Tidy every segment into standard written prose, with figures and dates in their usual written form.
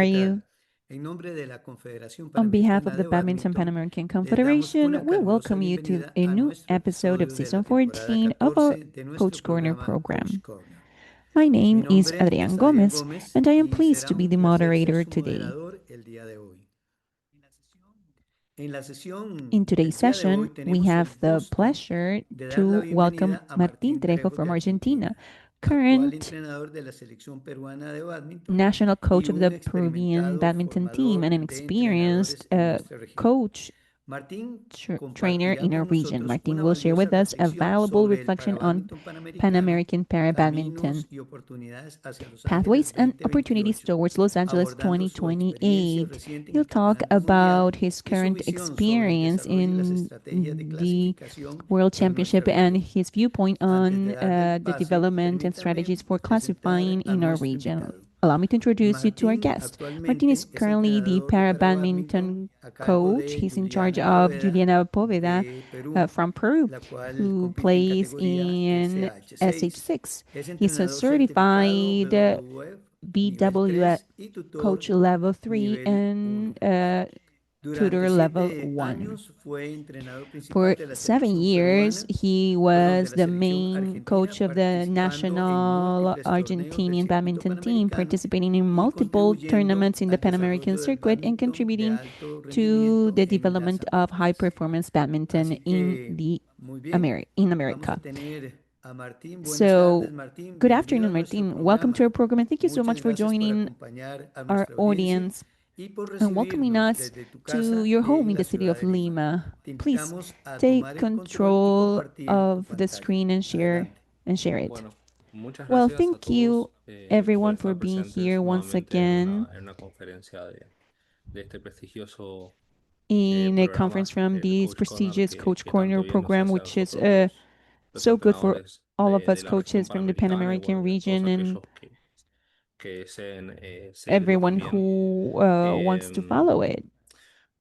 you? On behalf of the Badminton Pan American Confederation, we welcome you to a new episode of Season 14 of our Coach Corner program. My name is Adrián Gómez, and I am pleased to be the moderator today. In today's session, we have the pleasure to welcome Martín Trejo from Argentina, current national coach of the Peruvian badminton team and an experienced coach trainer in our region. Martin will share with us a valuable reflection on Pan American Para Badminton pathways and opportunities towards Los Angeles 2028. He'll talk about his current experience in the World Championship and his viewpoint on the development and strategies for classifying in our region. Allow me to introduce you to our guest. Martin is currently the para badminton coach. He's in charge of Juliana Poveda from Peru, who plays in SH6. He's a certified BWF coach level 3 and tutor level 1. For 7 years, he was the main coach of the national Argentinian badminton team, participating in multiple tournaments in the Pan American circuit and contributing to the development of high-performance badminton in America. So, good afternoon, Martin. Welcome to our program, and thank you so much for joining our audience and welcoming us to your home in the city of Lima. Please take control of the screen and share it. Well, thank you everyone for being here once again in a conference from this prestigious Coach Corner program, which is so good for all of us coaches from the Pan American region and everyone who wants to follow it.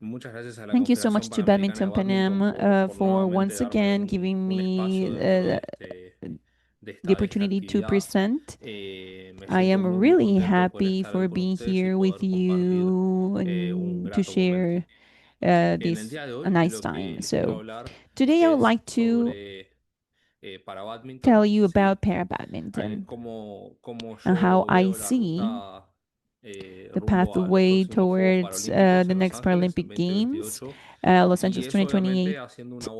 Thank you so much to Badminton Panam for once again giving me the opportunity to present. I am really happy for being here with you and to share this a nice time. So today I would like to tell you about para badminton and how I see the pathway towards the next Paralympic Games, Los Angeles 2028,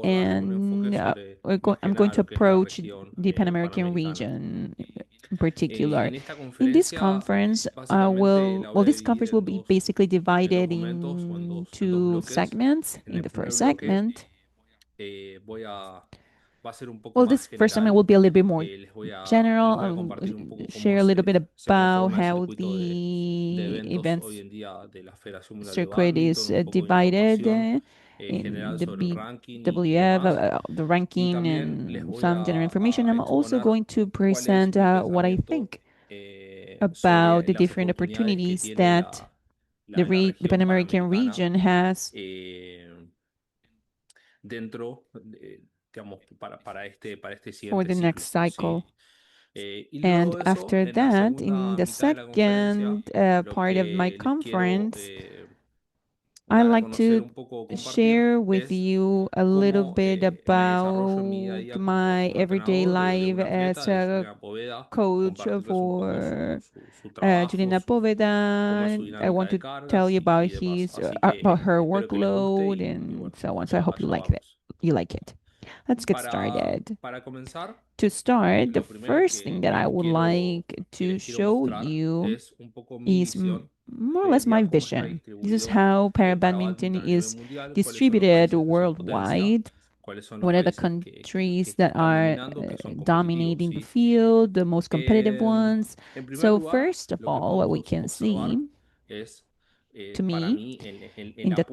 and I'm going to approach the Pan American region in particular. In this conference, this conference will be basically divided in two segments. In the first segment, this first segment will be a little bit more general. I'll share a little bit about how the events circuit is divided in the BWF, the ranking, and some general information. I'm also going to present what I think about the different opportunities that the Pan American region has for the next cycle. And after that, in the second part of my conference, I'd like to share with you a little bit about my everyday life as a coach for Juliana Poveda. I want to tell you about about her workload and so on. So I hope you like that. You like it. Let's get started. To start, the first thing that I would like to show you is more or less my vision. This is how para badminton is distributed worldwide. What are the countries that are dominating the field, the most competitive ones? So first of all, what we can see, to me, in the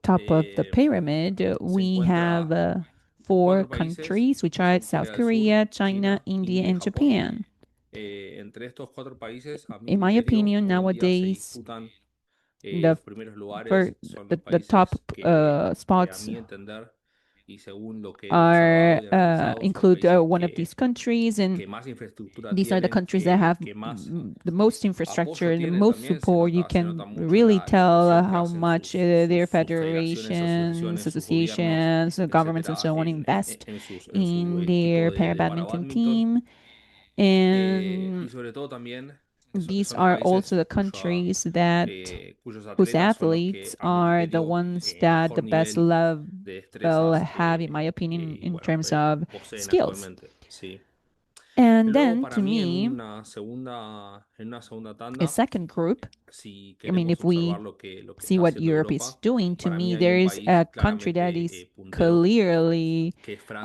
top of the pyramid, we have 4 countries, which are South Korea, China, India, and Japan. In my opinion, nowadays, the top spots are include one of these countries, and these are the countries that have the most infrastructure, the most support. You can really tell how much their federations, associations, governments, and so on invest in their para badminton team. And these are also the countries that whose athletes are the ones that the best level have, in my opinion, in terms of skills. And then to me, a second group, I mean, if we see what Europe is doing, to me, there is a country that is clearly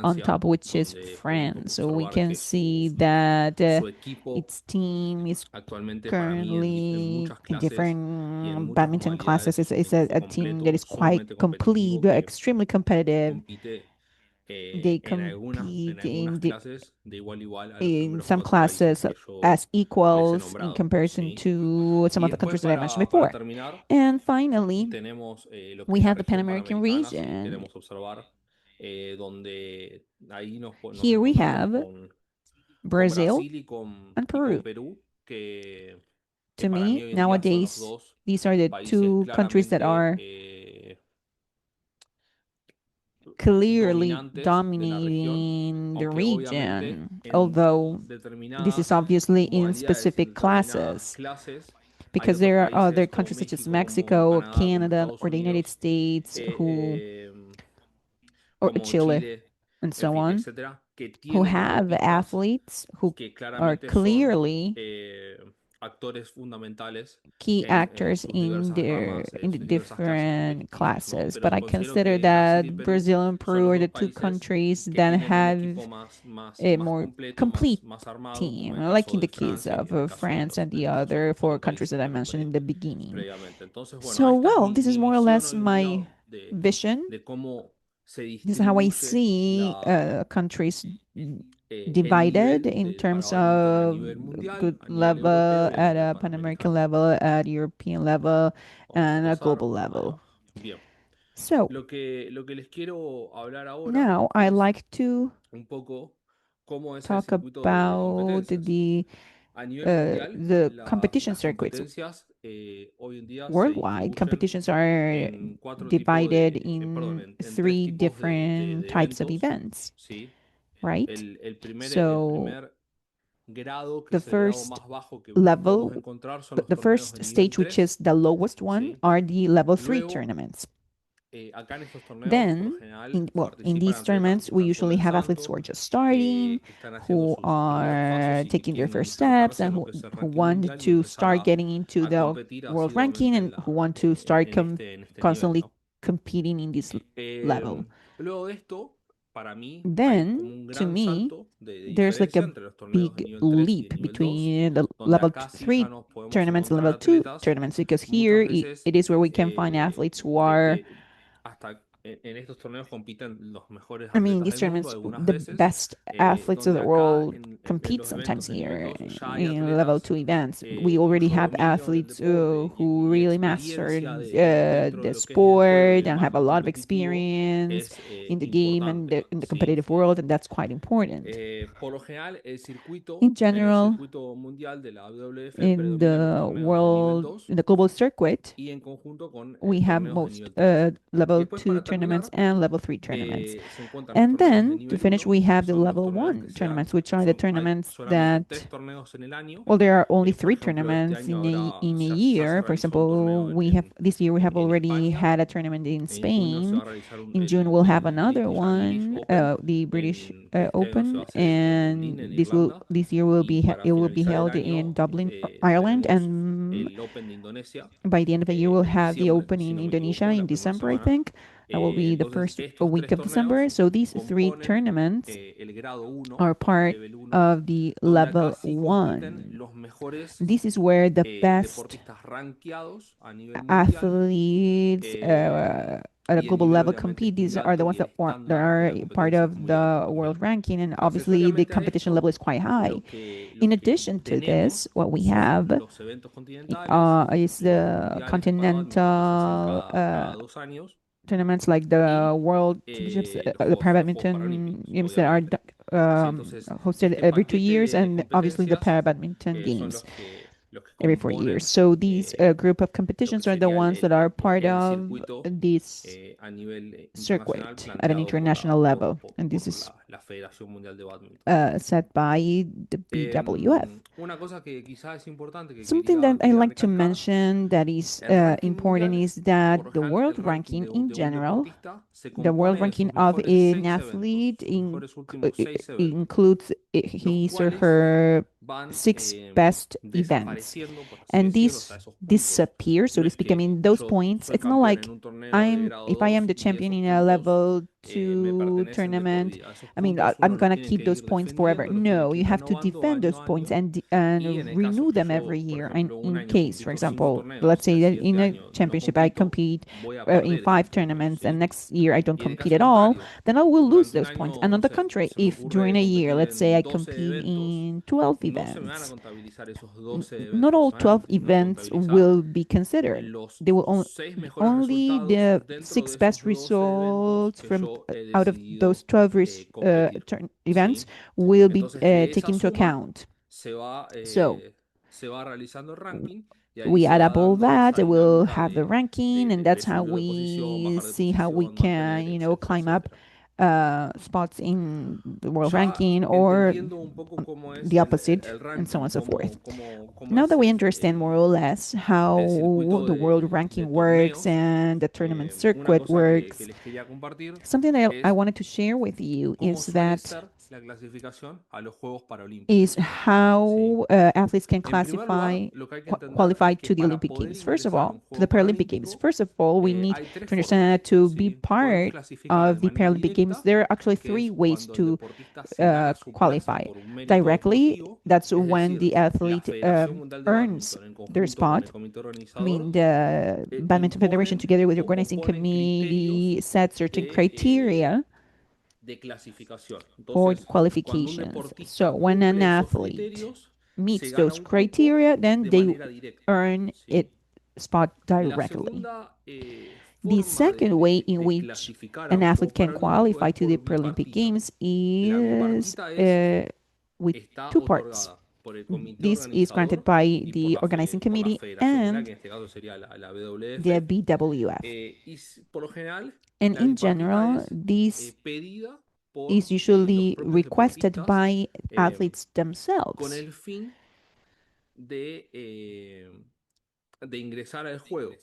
on top, which is France. So we can see that its team is currently in different badminton classes. It's a team that is quite complete, extremely competitive. They compete in some classes as equals in comparison to some of the countries that I mentioned before. And finally, we have the Pan American region. Here we have Brazil and Peru. To me, nowadays, these are the two countries that are clearly dominating the region, although this is obviously in specific classes, because there are other countries such as Mexico, Canada, or the United States or Chile, and so on, who have athletes who are clearly key actors in the different classes. But I consider that Brazil and Peru are the two countries that have a more complete team, like in the case of France and the other four countries that I mentioned in the beginning. So, well, this is more or less my vision. This is how I see countries divided in terms of good level at a Pan American level, at European level, and a global level. So now I like to talk about the competition circuits. Worldwide, competitions are divided in three different types of events, right? So the first level, the first stage, which is the lowest one, are the level 3 tournaments. Then, in these tournaments, we usually have athletes who are just starting, who are taking their first steps, and who want to start getting into the world ranking and who want to start constantly competing in this level. Then, to me, there's like a big leap between the level 3 tournaments and level 2 tournaments, because here it is where we can find athletes who are, I mean, these tournaments, the best athletes of the world compete sometimes here in level 2 events. We already have athletes who really mastered the sport and have a lot of experience in the game and in the competitive world, and that's quite important. In general, in the world, in the global circuit, we have most level 2 tournaments and level 3 tournaments. And then to finish, we have the level 1 tournaments, which are the tournaments that, well, there are only 3 tournaments in a year. For example, this year we have already had a tournament in Spain. In June we'll have another one, the British Open, and this year it will be held in Dublin, Ireland, and by the end of the year we'll have the Open in Indonesia in December, I think. That will be the first week of December. So these 3 tournaments are part of the level 1. This is where the best athletes at a global level compete. These are the ones that are part of the world ranking, and obviously the competition level is quite high. In addition to this, what we have is the continental tournaments like the World Championships, the Para Los Juegos Badminton Paralímpicos, Games that are obviamente. ¿Sí? Entonces, hosted este every two paquete years, de and obviously the competencias Para Badminton son Games los que every 4 years. componen So these group of lo que competitions are the sería ones that are part el of circuito this a nivel internacional circuit at an planteado international level, and this por is la Federación Mundial de Badminton. set by the BWF. Una cosa que quizás es importante que Something that I quería like to recalcar, mention that is el ranking important mundial, is that por lo the general, el world ranking ranking in de un general, deportista se the world compone de ranking sus of mejores an 6 eventos, athlete sus mejores últimos 6 eventos, includes los his or cuales her van six best events. desapareciendo, por así And decirlo, o sea, these esos puntos. disappear, so No to es speak. I que mean, those yo points, soy it's not campeón en like un torneo de grado if I am 2 the y champion esos in a puntos level me two pertenecen de por tournament. vida. Esos I mean, puntos I'm uno los gonna tiene keep que those ir points forever. defendiendo, los tiene No, que you ir have to renovando defend año those a points año. Y en and el caso renew que them yo, every por year. And ejemplo, un in año case, for compito 5 example, torneos let's y say al that in siguiente a año no championship I compito, compete voy a in perder esos five puntos, tournaments, and ¿sí? next year I don't Y en el compete caso at all, contrario, then I will lose durante un those points. año, And on no the sé, contrary, se me if ocurre during a year, competir let's say en I 12 compete eventos, in 12 no se me van a events, contabilizar esos 12 not eventos all 12 solamente, se me va a events contabilizar will be considered. los They will 6 mejores only resultados the dentro de six esos best 12 eventos results que from yo he out of those decidido 12 competir, events ¿sí? will be Entonces, de esa taken into suma account. se va, So eh, se va realizando el ranking y ahí we se add va up all dando that, esa it will dinámica have the ranking, and de that's how subir de posición, we bajar de see how we posición, can, mantener, etcétera, climb up etcétera. spots in the world Ya ranking, or entendiendo un poco cómo es the opposite, el and so on ranking, and so forth. cómo Now es that we understand more or less el how circuito the world de ranking works torneos, and the tournament una circuit cosa que works, les quería compartir something that I es wanted to share with you cómo is suele that ser la clasificación a los Juegos is Paralímpicos, ¿sí? how athletes can En primer lugar, classify lo que hay que entender qualify es que to the para Olympic poder Games. First of ingresar a all, un to the juego Paralympic Games. paralímpico, First of all, we need hay tres to understand formas, that to be ¿sí? Podemos part clasificar of de the manera Paralympic Games, directa, there are actually que three es ways cuando el to deportista se gana su plaza qualify. por un mérito Directly, deportivo, that's es when decir, the la athlete Federación Mundial de earns Badminton en their conjunto con el spot. comité I mean, organizador the Badminton Federation, imponen together with the o organizing ponen criterios committee, set certain de, criteria de clasificación. for Entonces, cuando un qualifications. So deportista when an cumple esos athlete criterios, se meets gana those un cupo criteria, then de they manera directa, earn ¿sí? it spot La directly. segunda The forma second way in de which clasificar a an un athlete juego can paralímpico es qualify to the por Paralympic bipartita. Games La is bipartita es with está two parts. otorgada por el comité This is granted organizador by y the organizing por la committee Federación Mundial, and que en este caso sería la the WWF. BWF. Por lo general, And la in bipartita general, es this pedida is por los usually propios requested deportistas by athletes con themselves el fin de, eh, de ingresar al juego.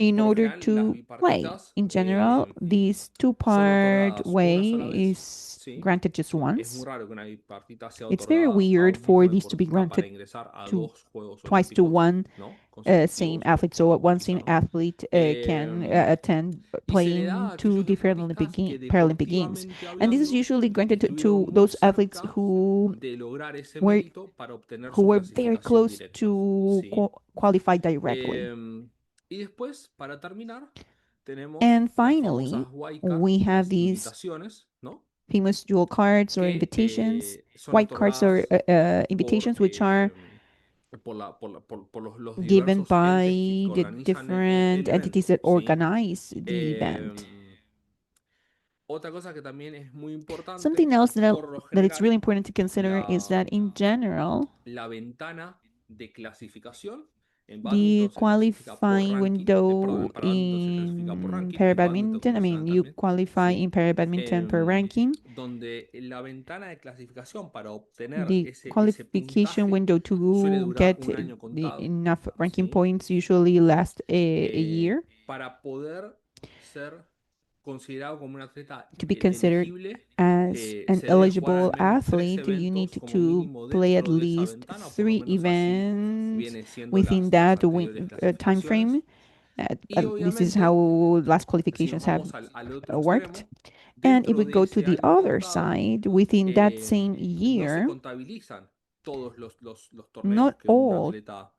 in Por lo order general, las to play. bipartitas In general, this son two-part otorgadas una way sola vez, is ¿sí? granted just Es muy once. raro que una bipartita sea It's very otorgada a weird un for mismo these to be deportista para granted ingresar a to dos Juegos twice to Olímpicos, one ¿no? same Consecutivos, athlete. So one por quizá same no. athlete can Eh, attend y se le playing da a two aquellos different deportistas que Paralympic Games, deportivamente and this is hablando usually granted estuvieron to muy those athletes cerca de lograr ese were mérito para obtener who su were very clasificación close directa, to ¿sí? qualify directly. Y después, para terminar, tenemos And las finally, famosas white card, we have las these invitaciones, ¿no? famous dual cards or Que invitations, son white cards or otorgadas por, invitations, which are por los given diversos by entes que the organizan different el entities evento, that ¿sí? organize the event. Em, Otra cosa que también es muy importante, Something else por lo that it's really general, important to consider is la, that in general, la ventana de clasificación en the badminton se clasifica por qualifying ranking, perdón, window en para badminton se clasifica por in ranking, para en badminton badminton, I como mean, saben you también, qualify ¿sí? in para badminton per ranking. Donde la ventana de clasificación para obtener The ese qualification puntaje window suele to durar get un año the contado, enough ranking ¿sí? points usually last a year Para poder ser considerado como un atleta to be considered elegible, as an se debe jugar al eligible menos 3 athlete. You need eventos como to mínimo play at dentro de esa least ventana, o por lo three menos así events viene siendo within las that anteriores time clasificaciones. frame. Y This is obviamente, how last si nos qualifications have vamos al otro worked. extremo, And if dentro we de go to ese the año other contado, side, within that same no se year, contabilizan todos los torneos not que un all atleta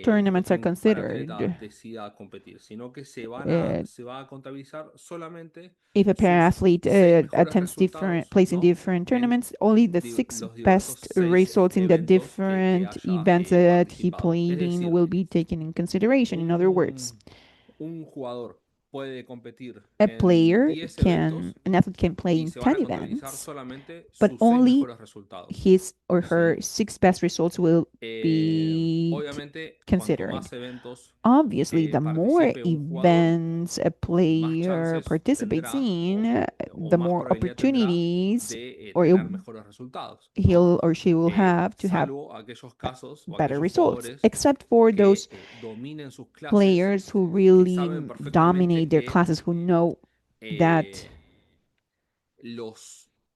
tournaments are para atleta considered. decida competir, sino que Uh, se va a contabilizar solamente if a sus para-athlete 6 mejores attends different, resultados, plays in ¿no? different En tournaments, only the six los diversos best 6 results in the eventos que different haya events that he participado. Es played in decir, will be taken in consideration. In other words, un jugador puede competir a en player 10 can, eventos an athlete can play y in se van 10 a contabilizar events, solamente but sus 6 only mejores resultados. his or her ¿Sí? 6 best results will be Obviamente, cuanto considered. más eventos Obviously, the more participe un jugador, events a más player chances participates tendrá in, o the más more probabilidad tendrá opportunities de or tener mejores resultados, ¿no? he'll or she will have to have Salvo aquellos casos o better aquellos results, jugadores except for que those dominen sus clases, players who que really saben perfectamente dominate their que classes, who know that eh,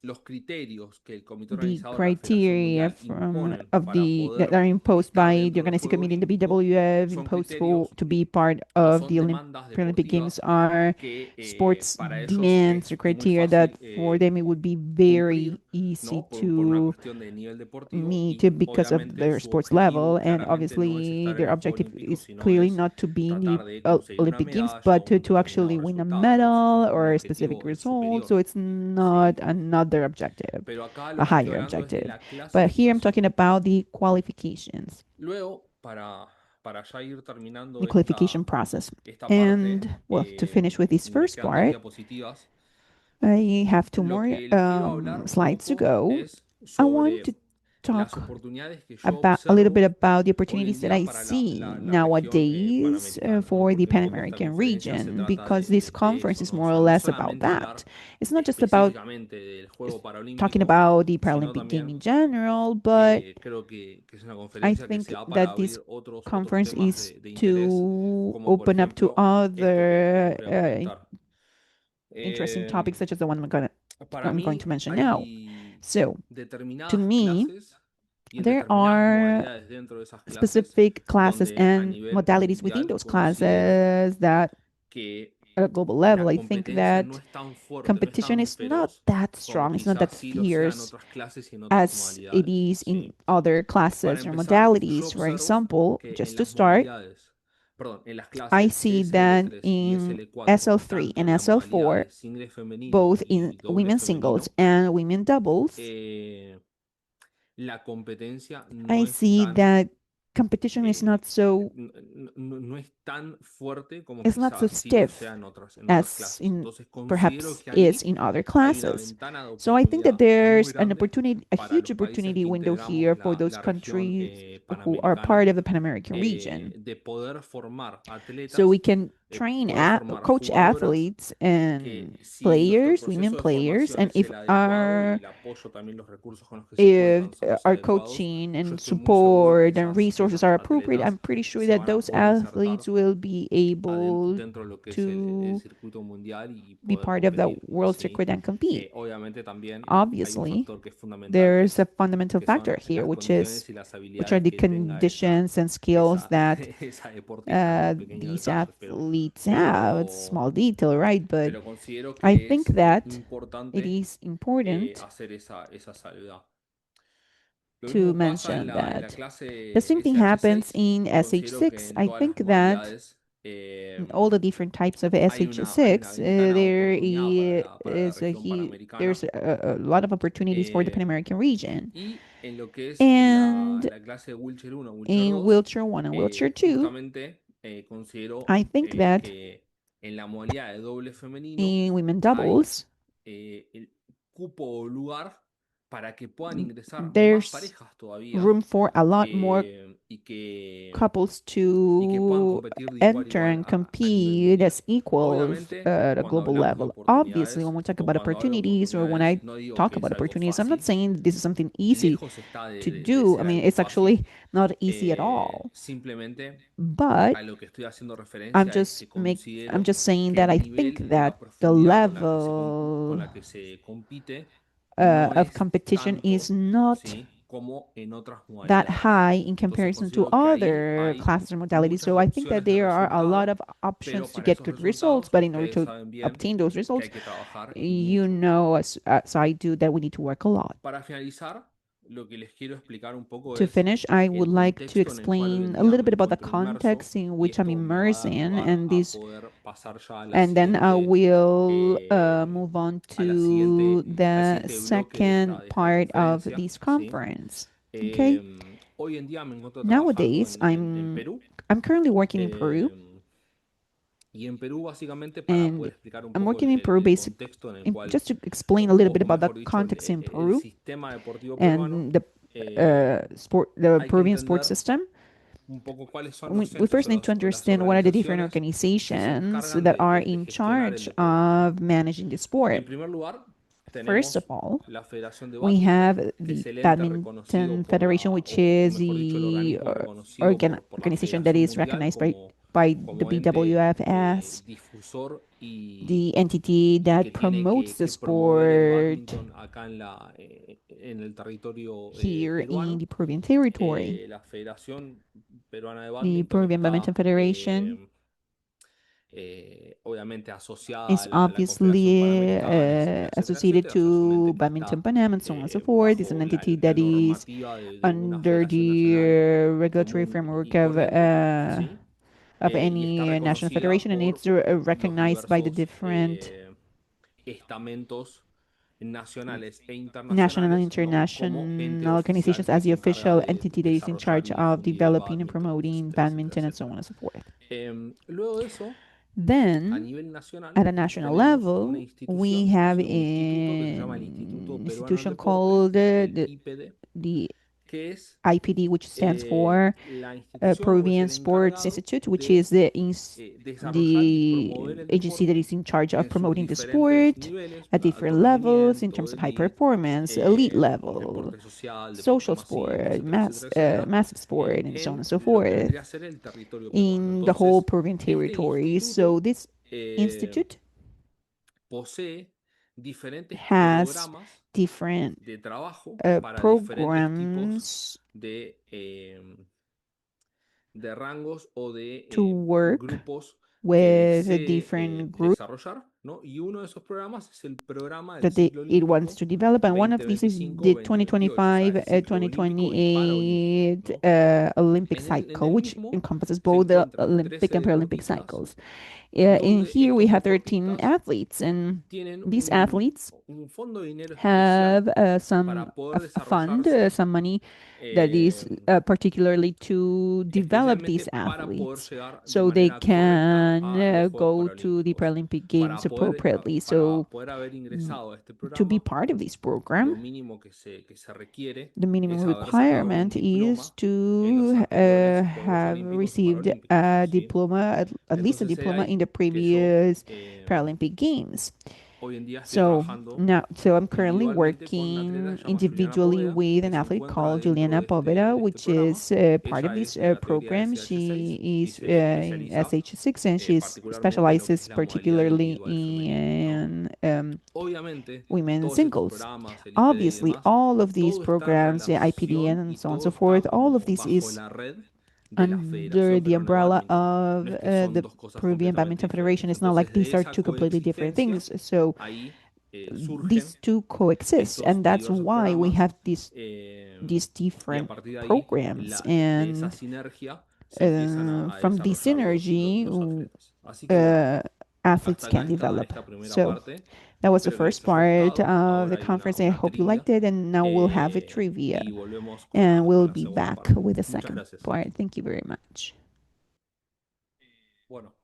los criterios que el comité the organizador de la Federación criteria Mundial from imponen of para the that poder are imposed estar by the dentro del organizing Juego committee in the Olímpico BWF son imposed for criterios to be part o of son the demandas Paralympic Games deportivas are que sports para ellos demands es or muy criteria that fácil for them it would be very cumplir, easy ¿no? Por una to cuestión de nivel deportivo meet y because of obviamente their su sports level, objetivo and claramente no es obviously estar en their el Juego objective Olímpico, is sino clearly es not to be in the tratar de conseguir una Olympic Games, medalla but o un to determinado actually win a resultado, medal un or a specific objetivo result. superior, So it's not ¿sí? another objective, Pero acá a lo que estoy higher hablando es de objective. la But here I'm clasificación. talking about the qualifications, Luego, para ya ir the terminando qualification process. esta parte, And well, to finish with this me first quedan dos part, diapositivas. I have two Lo more que les quiero hablar un slides to poco go. es I want to sobre las talk oportunidades que yo about a little bit observo about the hoy en opportunities that día I para see la región nowadays panamericana, ¿no? for the Porque un Pan poco esta American conferencia se region, trata because this de conference eso, is ¿no? O more or sea, no less about solamente that. hablar It's not just about específicamente del Juego talking Paralímpico, about the sino Paralympic game también in general, but creo que es una I conferencia que se think da para that this abrir otros conference temas is de interés, to como por open up to ejemplo esto que les other voy a comentar. interesting Eh, topics, such as the one para I'm going mí to mention now. hay So, to determinadas me, clases y en there determinadas are modalidades dentro de esas clases specific classes donde a and nivel modalities within mundial those considero classes that que at a global level, la I think competencia no that es tan fuerte, no es competition tan is not feroz that como strong. It's not that quizás sí lo sea en fierce otras clases y en otras as it modalidades, is in ¿sí? other Para classes or empezar, yo modalities. For observo example, que en just to las start, modalidades, perdón, en las I clases see that SL3 y in SL4, SL3 tanto and en la modalidad SL4, de singles femenino both in y dobles women's singles femenino, and women doubles, eh, la competencia I no es see tan that competition is not so no es tan fuerte como it's not so quizás sí lo stiff sea en otras as clases. in Entonces considero perhaps que is ahí in other hay una classes. ventana de So I think that oportunidad muy there's an grande opportunity, a para huge los países opportunity que window integramos here for those la región countries who are panamericana part of the Pan American region. de poder formar So we atletas, can train poder formar coach jugadoras athletes and que si nuestro players, women proceso de players, formación and es el adecuado y el apoyo también los recursos con los que se if cuentan son los our adecuados, coaching yo and estoy muy seguro que support and resources esas are appropriate, I'm atletas pretty sure se that van a those poder insertar athletes will be able dentro de lo que es el to circuito mundial y be poder part of the competir, world ¿sí? circuit and compete. Obviamente también hay un Obviously, factor que es fundamental, there's a fundamental que son factor here, las condiciones y las which are habilidades the que tenga conditions and skills that esa deportista, ¿no? Pequeño these detalle, athletes have. It's a pero, small detail, right? But pero considero I que think es that it importante is important hacer esa salvedad. Lo to mismo pasa mention en la that the clase same thing happens SH6. in Considero que SH6. en I todas think las that modalidades in all the different types of hay una SH6, ventana de oportunidad para la is a región huge, panamericana. there's a lot of opportunities for the Pan eh, American region. y en lo que es And la clase de Wheelchair 1, Wheelchair in 2, wheelchair one and wheelchair two, justamente considero I think that que en la modalidad de doble femenino in women hay doubles, el cupo o lugar para que puedan ingresar más there's parejas todavía, room for a lot more couples y que puedan to competir de igual a enter igual and a nivel compete mundial. as equals Obviamente, at a cuando global hablamos de level. Obviously, when oportunidades we talk o about cuando hablo de opportunities or when oportunidades, I no digo talk que es about algo opportunities, I'm not fácil, saying this is something easy lejos está to de do. I ser mean, algo it's fácil. actually not easy at all. Simplemente But a lo que estoy haciendo I'm referencia es just que make I'm considero just saying que that el I think nivel y that la the profundidad con level la que se compite no of es competition is tanto, not ¿sí? Como en otras that modalidades. high in Entonces comparison to considero que ahí other hay classes or modalities. muchas So I think that opciones de there are a lot resultado, of options pero to para get esos good results. resultados But in order ustedes to saben bien obtain those que results, hay que trabajar y you mucho. know, as I do, that we need to work a lot. Para finalizar, lo que les quiero explicar un poco To es finish, I would el like to contexto en el cual hoy en explain a día little me bit about the encuentro inmerso context in y which I'm esto me va a dar immersing lugar and a this, poder pasar ya and then I will move on to al the siguiente bloque second de esta part of conferencia, this ¿sí? conference. Okay. Hoy en día me encuentro trabajando Nowadays, en Perú. I'm currently working in Peru. Eh, Y en Perú, básicamente, para And poder explicar un I'm poco working in Peru, el contexto en el cual, just to explain a little o bit about the mejor dicho, context in el Peru sistema deportivo peruano, and the hay que Peruvian sports entender system. un poco cuáles son los We entes first need to o las understand what are the different organizaciones que se organizations encargan that are de in gestionar el charge deporte. of managing the sport. En primer lugar, First of tenemos all, la Federación de we have Badminton, que the es el ente reconocido Badminton por Federation, which o is mejor dicho, el the organismo reconocido por la organization that Federación is Mundial recognized by the como ente BWF as difusor the entity y que that tiene promotes the que promover el sport badminton acá en el territorio here in peruano. the Peruvian territory. La Federación Peruana de The Badminton Peruvian Badminton está Federation obviamente asociada is a la Confederación obviously Panamericana, etcétera, etcétera, associated etcétera. O sea, es un to ente que Badminton está Panam and so on and so forth. It's an bajo entity la that is normativa de una under federación nacional the regulatory común y framework corriente, ¿sí? of Y está any national reconocida federation, and por it's los recognized by the diversos different estamentos nacionales e national and internacionales, ¿no? Como ente international oficial organizations que as the se encarga official de entity that is in desarrollar charge y of difundir el developing and badminton, promoting etcétera, etcétera, badminton and so etcétera. on and so forth. Luego de eso, a Then, nivel nacional, at a national tenemos una level, we institución, have ¿sí? Un instituto que se llama el Instituto an Peruano del institution Deporte, called el IPD, the que es IPD, which stands for la institución o es Peruvian el Sports encargado Institute, which de is desarrollar y the promover el agency that deporte is in charge of en sus promoting the diferentes sport niveles, at alto different levels in rendimiento, terms of high elite, performance, elite level, deporte social, deporte social masivo, sport, etcétera, etcétera, etcétera, massive sport, and so on and en so lo que forth vendría a ser el territorio peruano. in the whole Entonces, Peruvian este territory. So instituto this eh, institute posee diferentes has programas different de trabajo para diferentes tipos programs de, de rangos o de to work grupos que with desee different groups desarrollar, ¿no? Y uno de esos programas es el programa del that ciclo it wants olímpico to develop, and one of these is the 2025-2028, o sea, 2025 el ciclo olímpico y paralímpico, 2028 ¿no? Olympic En cycle, el which mismo encompasses se both the encuentran Olympic 13 and Paralympic deportistas, cycles. In donde here we estos have 13 deportistas athletes, and tienen these athletes un fondo de dinero especial have para poder a fund, desarrollarse, some money that is eh, particularly to develop especialmente these para poder athletes llegar de so they manera correcta can a los Juegos go to the Paralímpicos. Paralympic Games appropriately. So Para poder haber ingresado a este to be programa, part of this lo program, mínimo que se requiere the minimum es haber sacado un requirement is diploma en los to anteriores Juegos have Olímpicos o received Paralímpicos, a ¿sí? diploma, at least a Entonces es diploma in ahí the que yo previous Paralympic Games. hoy en día estoy So trabajando now, so I'm currently individualmente con una atleta working que se llama Juliana individually Poveda, with que an se athlete encuentra called dentro Juliana Poveda, de este which programa. is part of Ella this es de la teoría program. SH6 She y is se in especializa SH6, and she particularmente en lo que es specializes la modalidad particularly individual femenina, ¿no? in Obviamente, women's todos estos singles. programas, el IPD y Obviously, demás, all of these todo está en programs, the IPD relación and y so on and so todo está forth, all of como this bajo is la red de la under Federación the Peruana de umbrella Badminton. of No es que son the dos cosas Peruvian completamente Badminton Federation. diferentes. It's not like Entonces, de these are esa two completely different coexistencia, things. So ahí these surgen two coexist, estos and that's diversos why we programas have these y a different partir de ahí, programs. de esa And sinergia, se empiezan a from this desarrollar synergy, los atletas. Así que bueno, athletes hasta acá can develop. esta primera So parte. that was the Espero que les first haya part gustado. of the Ahora hay conference. I una hope you trivia liked it, and now we'll have a trivia, y volvemos and con we'll la be segunda back parte. with the Muchas second gracias. part. Thank you very much. Bueno,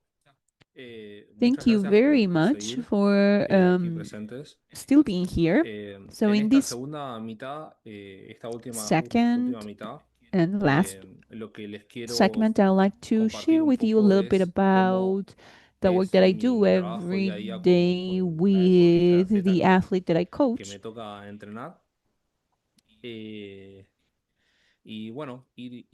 muchas Thank you gracias very por much seguir for aquí presentes. still being here. So En in esta this segunda mitad, esta última second mitad, and last lo que les quiero segment, I'd like to compartir share un with you a poco little bit es cómo about the work es that I do mi trabajo every día a día day con el with atleta the athlete that I que coach. me toca entrenar. Y bueno, ir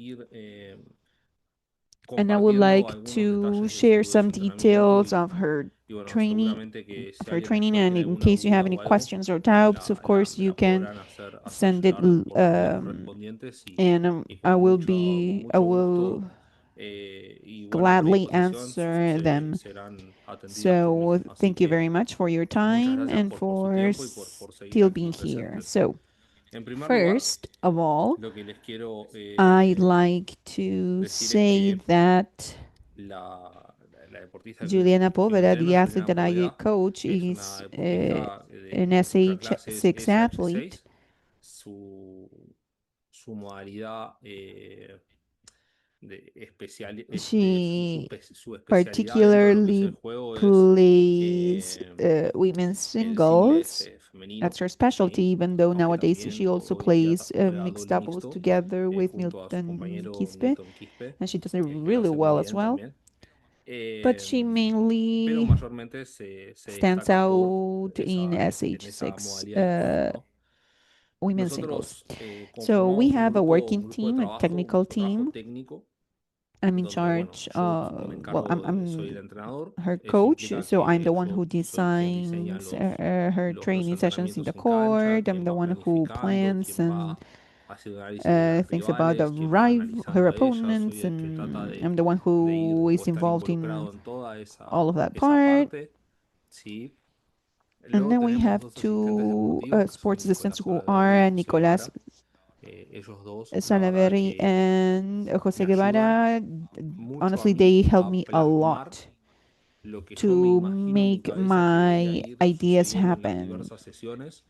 And I would compartiendo like algunos to detalles share de some su entrenamiento details of her y bueno, training, seguramente que si her alguien training. después And tiene in alguna case you have duda any o algo, questions or doubts, of course, me you la can podrán hacer send it. llegar por los medios correspondientes And con con I mucho will gusto y buena gladly predisposición answer them. serán atendidas por mí. So Así thank you que very much for your muchas time gracias and por su for tiempo y por seguir still being aquí here. presentes. So En primer lugar, first of all, lo que les quiero I'd like to decir es say que that la deportista Juliana que Poveda, entreno, the athlete Juliana that I Poveda, coach, es una is deportista an la clase es SH6 athlete. SH6. Su modalidad She su especialidad dentro de lo que es el particularly juego es plays women's el singles singles. That's femenino, her specialty, ¿sí? even though Aunque nowadays también she also hoy en día plays juega mixed doble doubles mixto together with junto a su Milton compañero Quispe, Milton Quispe, and she does it que lo really hace muy well as bien well. también. But she Pero mainly mayormente se stands destaca por out in en esa SH6 modalidad de juego, ¿no? women's singles. Nosotros So we conformamos have a working un grupo de team, a trabajo, un technical grupo de trabajo team. técnico, I'm in donde, bueno, charge. yo me Well, encargo soy el I'm entrenador. her Eso coach, implica so I'm the que one who yo soy quien diseña designs her los training sessions in the entrenamientos en cancha, court. I'm quien the va one who planificando, plans quien and va haciendo análisis de las thinks about the rivales, quien va her analizando a ellas. Soy opponents, el que trata and I'm the one de ir who o is estar involved in involucrado en toda all of that esa part. parte, ¿sí? And Luego then we tenemos have dos asistentes two deportivos que son sports assistants Nicolás who Salaverry y are José Nicolás Guevara. Ellos dos, la verdad Salaverry que and me Jose ayudan Guevara. mucho a Honestly, mí they helped a me a plasmar lot lo que yo me to imagino en mi make cabeza que debería my ir ideas sucediendo en las happen. diversas sesiones.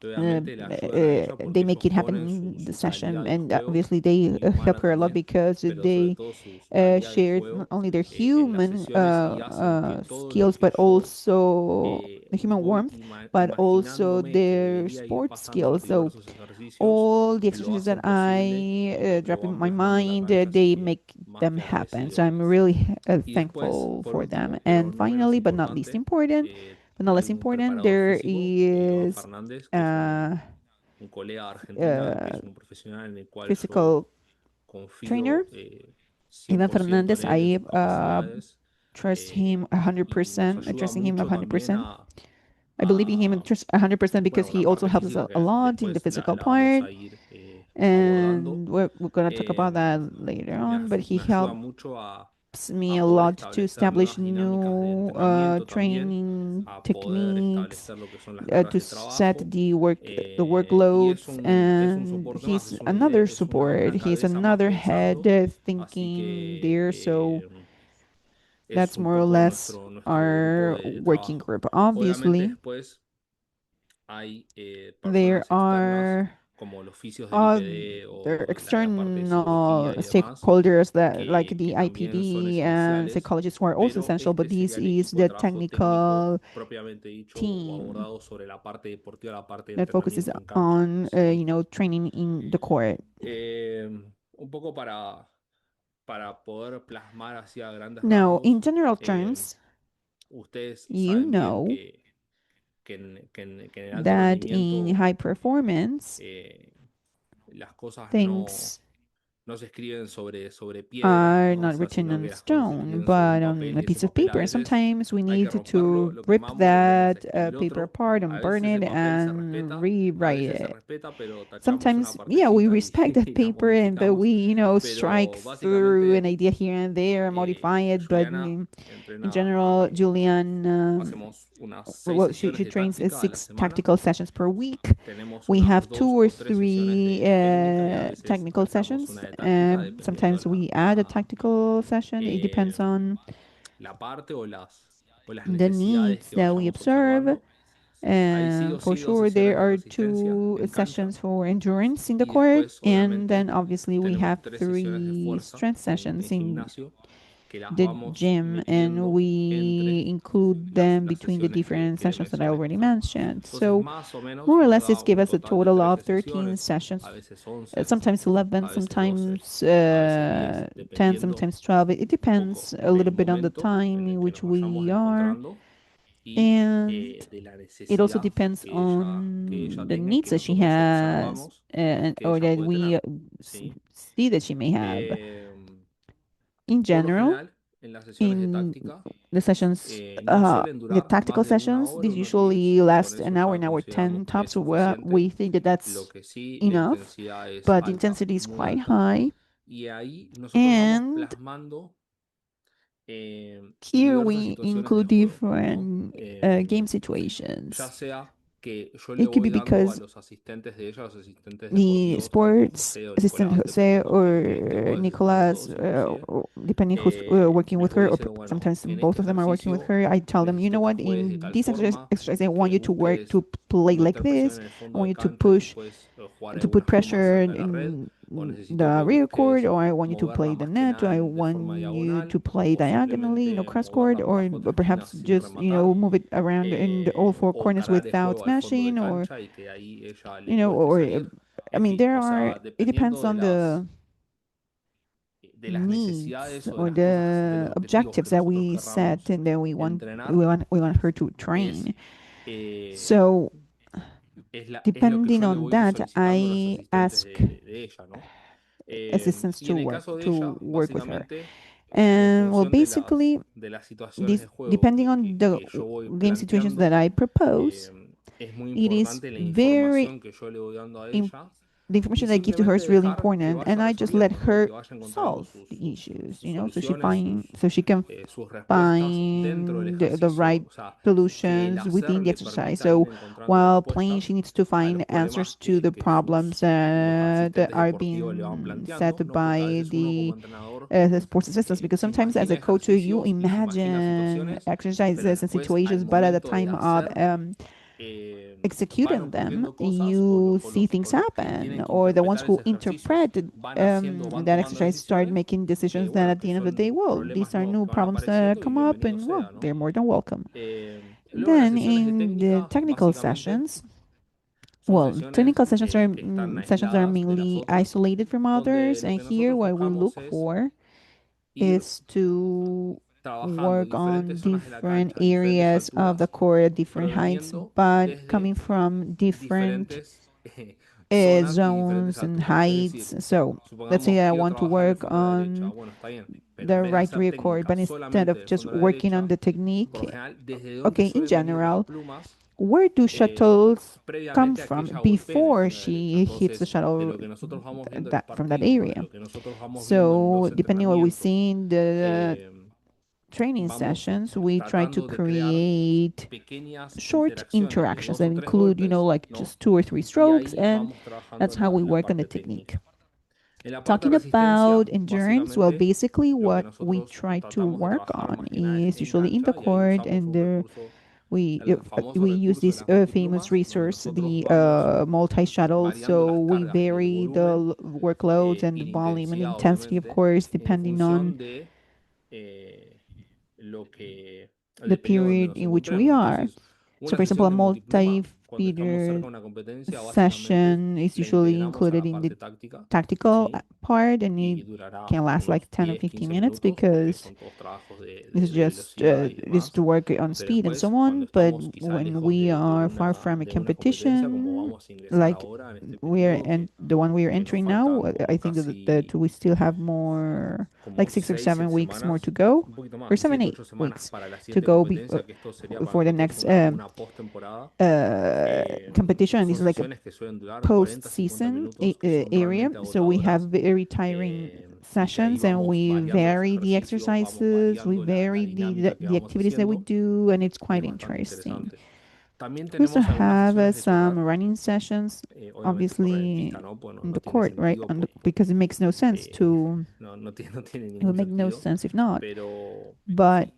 Y obviamente le ayudan a ella They porque make ellos it happen ponen in the su calidad session, de and juego, obviously they muy help humana her a lot también, because pero sobre they todo su calidad de shared not juego only their en las human sesiones y hacen que todo lo skills, que but yo also the human voy warmth, but also imaginándome que their debería ir sports pasando en skills. los So diversos ejercicios, all the lo exercises that hacen posible I y lo drop in van my plasmando en la mind, cancha, así they que make más them que happen. agradecido So por I'm eso. really Y después, thankful por for them. último, pero And no menos finally, but not least importante, important, but not less hay un important, preparador there físico, Iván is Fernández, que es a un colega de Argentina, que uh, es un profesional en el cual yo physical trainer, confío Ivan 100% Fernandez. en él, en I sus capacidades, trust him y nos 100%. I ayuda trust in him mucho también 100%. I believe in him a, trust 100% because bueno, he una also parte helps us física a que lot in the después physical la vamos part. a ir abordando. And we're going to talk about that later on, but he Me ayuda helps mucho me a a poder lot to establecer establish nuevas dinámicas de new entrenamiento también, training a poder techniques, establecer lo que son las cargas to de set trabajo. the Y workloads, es un and soporte más, he's another es support. una He's cabeza más another head pensando. Así thinking que there. So es that's un more or poco less nuestro grupo our de working trabajo. group. Obviamente Obviously, después hay there personas externas are como los oficios del uh, IPD there are o la parte de external psicología y demás, stakeholders that like the también son IPD and esenciales, psychologists who are also pero essential, but este this sería el is equipo de the trabajo técnico technical propiamente dicho o team abordado sobre la parte deportiva, la parte de that focuses entrenamiento en cancha, on ¿sí? training in the court. Un poco para poder plasmar así a grandes Now, in rasgos, general terms, ustedes you saben bien know que en el alto that in rendimiento high performance, eh, las cosas things no se escriben sobre piedra, are ¿no? O not sea, written sino on que las cosas se stone, escriben sobre un but on papel a y ese piece of papel a paper. And veces sometimes we hay que need romperlo, to lo rip quemamos, lo volvemos a that escribir paper otro. apart A and burn veces ese it papel se and respeta, a rewrite veces se it. respeta, pero tachamos una Sometimes, yeah, we partecita y, respect that y la paper, and but modificamos. we, strike Pero through an básicamente idea here and there, modify it. But Juliana in entrena, general, Julian, hacemos unas 6 well, sesiones she de trains táctica a la six semana. tactical sessions per week. Tenemos We unas have two 2 or o 3 sesiones three de técnica y a veces technical restamos sessions. una de táctica dependiendo Sometimes we add a tactical session. It eh, depends on la parte o las the necesidades needs que that we vayamos observe. observando. Hay sí And o for sí 2 sure, sesiones there de are resistencia two en cancha sessions for endurance in the y court, después and then obviamente obviously we tenemos have 3 sesiones de three fuerza strength en sessions in gimnasio que las the vamos gym, and metiendo we entre include them las between the sesiones different que le sessions that I mencioné. already mentioned. Entonces, So más o menos more or nos less, da this gives un us a total de total of 13 13 sesiones, a sessions, veces 11, sometimes 11, a veces 12, sometimes a veces 10, 10, dependiendo sometimes 12. It un depends poco a little del bit on the momento time en in el que which nos vayamos we are, encontrando y and de la it also necesidad depends que ella on the tenga y needs que that she nosotros has, observamos que or ella that puede we tener, ¿sí? see that she may have. Eh, In por lo general, general, en las sesiones de in táctica the sessions, no suelen the durar tactical más de una sessions, hora, these una 10, usually con last eso ya an hour consideramos 10 que es tops. suficiente. We think that Lo that's que sí, la enough, intensidad es but the alta, intensity is muy quite alta, high. y ahí nosotros vamos And plasmando here diversas we situaciones de include juego, ¿no? different game Ya situations. sea que yo le It could voy be dando a because los asistentes de ella, los asistentes the deportivos, tanto sports José o assistant Nicolás, Jose dependiendo quién or tengo de sus Nicolas, métodos inclusive, or depending who's working les with voy her, or diciendo, bueno, sometimes en both este of them are working with ejercicio her, I tell them, you know necesito que what, juegues de in tal this forma, exercise, I want que you to work busques to play like meter presión this. en el I fondo want de you to cancha y push, después jugar to put algunas tomas pressure cerca de la red. in the rear que court, or eso, I want you to moverla play the más que net, or nada I de forma want you diagonal to play o diagonally, simplemente cross court, moverla or abajo de la esquina perhaps sin just, rematar, move it around in all four o corners encarar el without juego al fondo de smashing, or, cancha y que ahí ella le cueste or, salir. I En mean, fin, there o are, sea, it depends dependiendo on the de las needs necesidades o de or las cosas, de los the objetivos que objectives that nosotros we set querramos and that entrenar, we want her to es, train. eh, So es lo que depending yo le on voy that, solicitando a los I asistentes ask de ella, ¿no? assistants Y en el caso de ella, to work with her. básicamente, en And well, función basically, de las situaciones this de juego depending on the que yo voy game situations that planteando, I propose, es muy it is importante la very información que yo le voy dando a im- ella the y information that I give to her simplemente is really dejar que important, and vaya I just let resolviendo, ¿no? her Que vaya encontrando solve the issues, sus so soluciones, so she can sus respuestas dentro del find the ejercicio, right o sea, que el solutions hacer within the le exercise. permita ir So encontrando while playing, she respuestas needs to a los find problemas answers to the problems los that asistentes are deportivos le van being set planteando, ¿no? Porque a by veces uno como entrenador the sports assistants. Because se sometimes as imagina a coach, you ejercicios y se imagina imagine situaciones, pero exercises and después al situations, but at the momento de time of hacer van executing them, ocurriendo cosas you see o things los que happen, tienen que or the ones interpretar who ese ejercicio interpret van that tomando exercise start decisiones making que, decisions that bueno, at que the end of the day, son well, problemas these are nuevos new que van problems that apareciendo y come up, bienvenido and well, sea, ¿no? they're more than welcome. Luego las Then sesiones de in the técnica, technical básicamente, sessions, son well, sesiones technical sessions are que están sessions are aisladas de las mainly otras, isolated from donde others, lo and que here nosotros what we buscamos look es for ir is to trabajando work on diferentes zonas de la different cancha, diferentes areas of the alturas, court at different heights, proveniendo but desde coming from different diferentes zonas y diferentes zones and alturas. Es heights. decir, So let's say supongamos I quiero want to trabajar de work falta derecha, on bueno, está bien, pero en the vez de right hacer rear chord, técnica but instead solamente of de just fondo a la working on derecha, the por lo technique, general, desde dónde okay, in suelen venir las general, plumas, where do shuttles come previamente a que from ella golpee en la before esquina derecha. she hits the Entonces, de shuttle lo que nosotros vamos viendo en los that from that partidos o de area? lo que nosotros vamos viendo en So los depending on what we entrenamientos, see in the eh, training vamos sessions, we try to tratando de crear create pequeñas short interacciones de interactions dos that o tres include, golpes, like ¿no? just two or three Y strokes, ahí and vamos trabajando that's how we la work on the parte technique. técnica. En la parte de Talking resistencia, about endurance, well, básicamente, basically lo que what we nosotros try to tratamos de work trabajar on más que nada es is en usually in the cancha y ahí court, usamos and un recurso, we el famoso we use recurso de this las famous multiplumas, donde resource, nosotros the vamos multi-shuttle. variando So las we cargas y el vary the volumen workloads and y the la volume and intensidad, intensity, of obviamente, course, en depending on función de eh, lo que, the el periodo donde period nos in which we encontremos. are. Entonces, So, una for example, sesión a de multipluma, cuando estamos cerca multi-feeder de una competencia, básicamente session is la usually integramos a included la in the parte táctica, tactical ¿sí? part, and it Y durará can last like unos 10 or 10, 15 15 minutes minutos porque because son todos trabajos it's de just velocidad y it's demás. to work on Pero speed and después, so cuando on. But estamos quizá when lejos we are far from a de una competencia, como competition, vamos a ingresar like ahora en este we are, periodo, and the one we are que nos entering now, faltan I como think that we still have more, like como 6 or 7 weeks more to semanas, go, un poquito or más, seven, 7, eight 8 semanas weeks para la to siguiente go competencia, que esto sería para for the nosotros next una post-temporada. competition. And this Son is like a sesiones que suelen durar 40, 50 post-season minutos, que son area. realmente So we have agotadoras very tiring y que ahí sessions, and vamos we variando los vary the ejercicios, vamos exercises, we variando la vary dinámica que the vamos activities that we haciendo do, and it's y es quite bastante interesting. interesante. También We also tenemos algunas have sesiones de some correr, running sessions, obviamente correr en obviously pista, ¿no? Pues in no the tiene court, right? sentido, Because it makes no sense to, no tiene it would ningún make no sentido, sense if not. pero But sí,